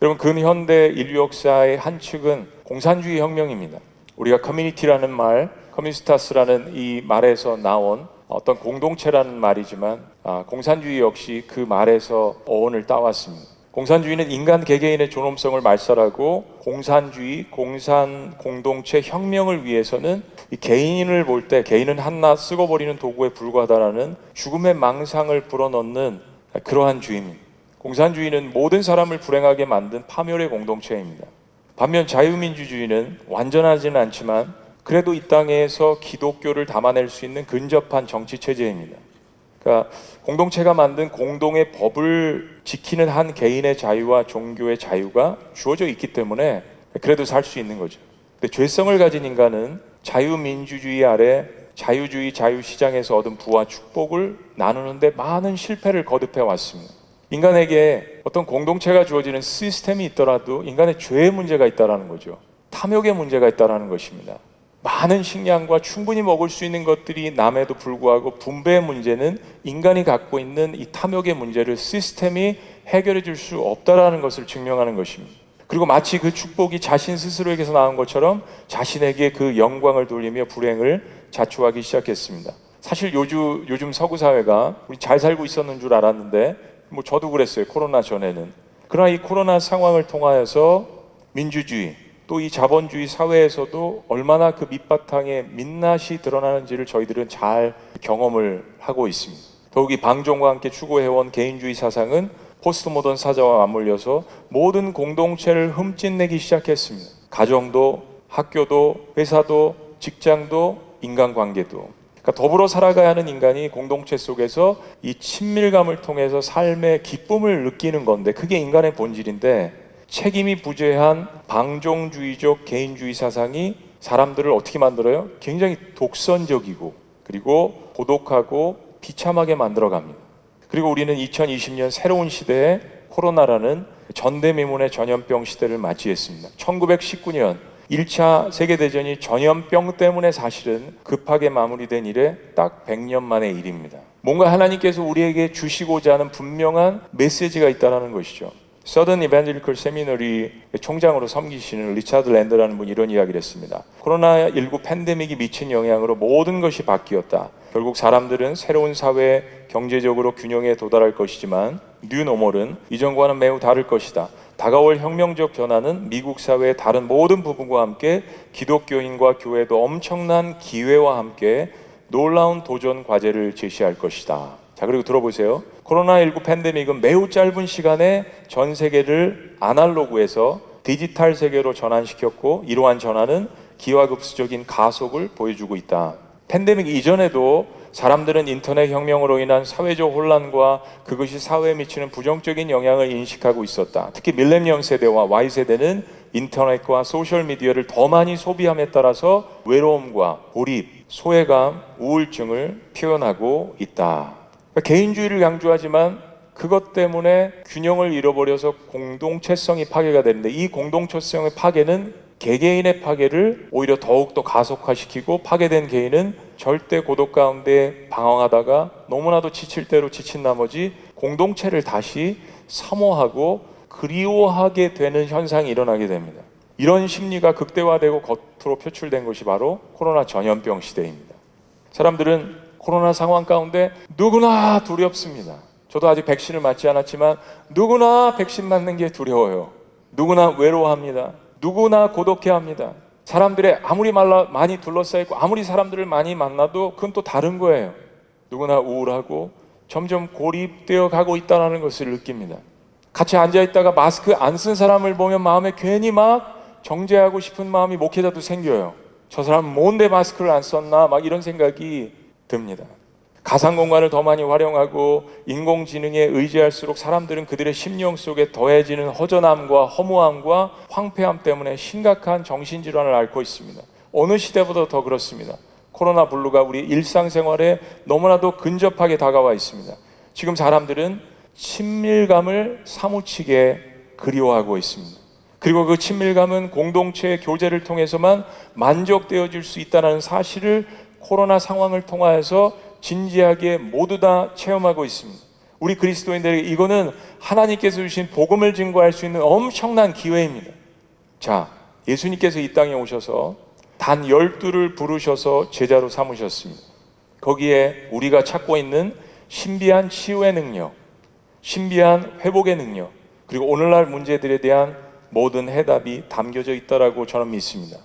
여러분, 근현대 인류 역사의 한 축은 공산주의 혁명입니다. 우리가 커뮤니티라는 말, 커뮤니스타스라는 이 말에서 나온 어떤 공동체라는 말이지만 공산주의 역시 그 말에서 어원을 따왔습니다. 공산주의는 인간 개개인의 존엄성을 말살하고 공산주의, 공산 공동체 혁명을 위해서는 이 개인을 볼 때 개인은 한낱 쓰고 버리는 도구에 불과하다라는 죽음의 망상을 불어넣는 그러한 주의입니다. 공산주의는 모든 사람을 불행하게 만든 파멸의 공동체입니다. 반면 자유민주주의는 완전하지는 않지만 그래도 이 땅에서 기독교를 담아낼 수 있는 근접한 정치체제입니다. 그러니까 공동체가 만든 공동의 법을 지키는 한 개인의 자유와 종교의 자유가 주어져 있기 때문에 그래도 살 수 있는 거죠. 근데 죄성을 가진 인간은 자유민주주의 아래 자유주의 자유시장에서 얻은 부와 축복을 나누는데 많은 실패를 거듭해 왔습니다. 인간에게 어떤 공동체가 주어지는 시스템이 있더라도 인간의 죄의 문제가 있다는 거죠. 탐욕의 문제가 있다는 것입니다. 많은 식량과 충분히 먹을 수 있는 것들이 남에도 불구하고 분배의 문제는 인간이 갖고 있는 이 탐욕의 문제를 시스템이 해결해 줄 수 없다는 것을 증명하는 것입니다. 그리고 마치 그 축복이 자신 스스로에게서 나온 것처럼 자신에게 그 영광을 돌리며 불행을 자초하기 시작했습니다. 사실 요즘 서구 사회가 우리 잘 살고 있었는 줄 알았는데 저도 그랬어요. 코로나 전에는. 그러나 이 코로나 상황을 통하여서 민주주의 또 이 자본주의 사회에서도 얼마나 그 밑바탕에 민낯이 드러나는지를 저희들은 잘 경험을 하고 있습니다. 더욱이 방종과 함께 추구해온 개인주의 사상은 포스트 모던 사자와 맞물려서 모든 공동체를 흠집내기 시작했습니다. 가정도, 학교도, 회사도, 직장도, 인간관계도. 그러니까 더불어 살아가야 하는 인간이 공동체 속에서 이 친밀감을 통해서 삶의 기쁨을 느끼는 건데 그게 인간의 본질인데 책임이 부재한 방종주의적 개인주의 사상이 사람들을 어떻게 만들어요? 굉장히 독선적이고 그리고 고독하고 비참하게 만들어갑니다. 그리고 우리는 2020년 새로운 시대에 코로나라는 전대미문의 전염병 시대를 맞이했습니다. 1919년 1차 세계대전이 전염병 때문에 사실은 급하게 마무리된 이래 딱 100년 만의 일입니다. 뭔가 하나님께서 우리에게 주시고자 하는 분명한 메시지가 있다는 것이죠. 서던 이벤젤리컬 세미너리 총장으로 섬기시는 리차드 랜더라는 분이 이런 이야기를 했습니다. 코로나19 팬데믹이 미친 영향으로 모든 것이 바뀌었다. 결국 사람들은 새로운 사회, 경제적으로 균형에 도달할 것이지만 뉴노멀은 이전과는 매우 다를 것이다. 다가올 혁명적 변화는 미국 사회의 다른 모든 부분과 함께 기독교인과 교회도 엄청난 기회와 함께 놀라운 도전 과제를 제시할 것이다. 자, 그리고 들어보세요. 코로나19 팬데믹은 매우 짧은 시간에 전 세계를 아날로그에서 디지털 세계로 전환시켰고 이러한 전환은 기하급수적인 가속을 보여주고 있다. 팬데믹 이전에도 사람들은 인터넷 혁명으로 인한 사회적 혼란과 그것이 사회에 미치는 부정적인 영향을 인식하고 있었다. 특히 밀레니엄 세대와 Y세대는 인터넷과 소셜미디어를 더 많이 소비함에 따라서 외로움과 고립, 소외감, 우울증을 표현하고 있다. 개인주의를 강조하지만 그것 때문에 균형을 잃어버려서 공동체성이 파괴가 되는데 이 공동체성의 파괴는 개개인의 파괴를 오히려 더욱더 가속화시키고 파괴된 개인은 절대 고독 가운데 방황하다가 너무나도 지칠 대로 지친 나머지 공동체를 다시 사모하고 그리워하게 되는 현상이 일어나게 됩니다. 이런 심리가 극대화되고 겉으로 표출된 것이 바로 코로나 전염병 시대입니다. 사람들은 코로나 상황 가운데 누구나 두렵습니다. 저도 아직 백신을 맞지 않았지만 누구나 백신 맞는 게 두려워요. 누구나 외로워합니다. 누구나 고독해합니다. 사람들의 아무리 많이 둘러싸이고 아무리 사람들을 많이 만나도 그건 또 다른 거예요. 누구나 우울하고 점점 고립되어 가고 있다는 것을 느낍니다. 같이 앉아있다가 마스크 안 쓴 사람을 보면 마음에 괜히 막 정죄하고 싶은 마음이 목회자도 생겨요. 저 사람은 뭔데 마스크를 안 썼나 막 이런 생각이 듭니다. 가상공간을 더 많이 활용하고 인공지능에 의지할수록 사람들은 그들의 심령 속에 더해지는 허전함과 허무함과 황폐함 때문에 심각한 정신질환을 앓고 있습니다. 어느 시대보다 더 그렇습니다. 코로나 블루가 우리 일상생활에 너무나도 근접하게 다가와 있습니다. 지금 사람들은 친밀감을 사무치게 그리워하고 있습니다. 그리고 그 친밀감은 공동체의 교제를 통해서만 만족되어질 수 있다는 사실을 코로나 상황을 통하여서 진지하게 모두 다 체험하고 있습니다. 우리 그리스도인들에게 이거는 하나님께서 주신 복음을 증거할 수 있는 엄청난 기회입니다. 자, 예수님께서 이 땅에 오셔서 단 12를 부르셔서 제자로 삼으셨습니다. 거기에 우리가 찾고 있는 신비한 치유의 능력, 신비한 회복의 능력, 그리고 오늘날 문제들에 대한 모든 해답이 담겨져 있다라고 저는 믿습니다.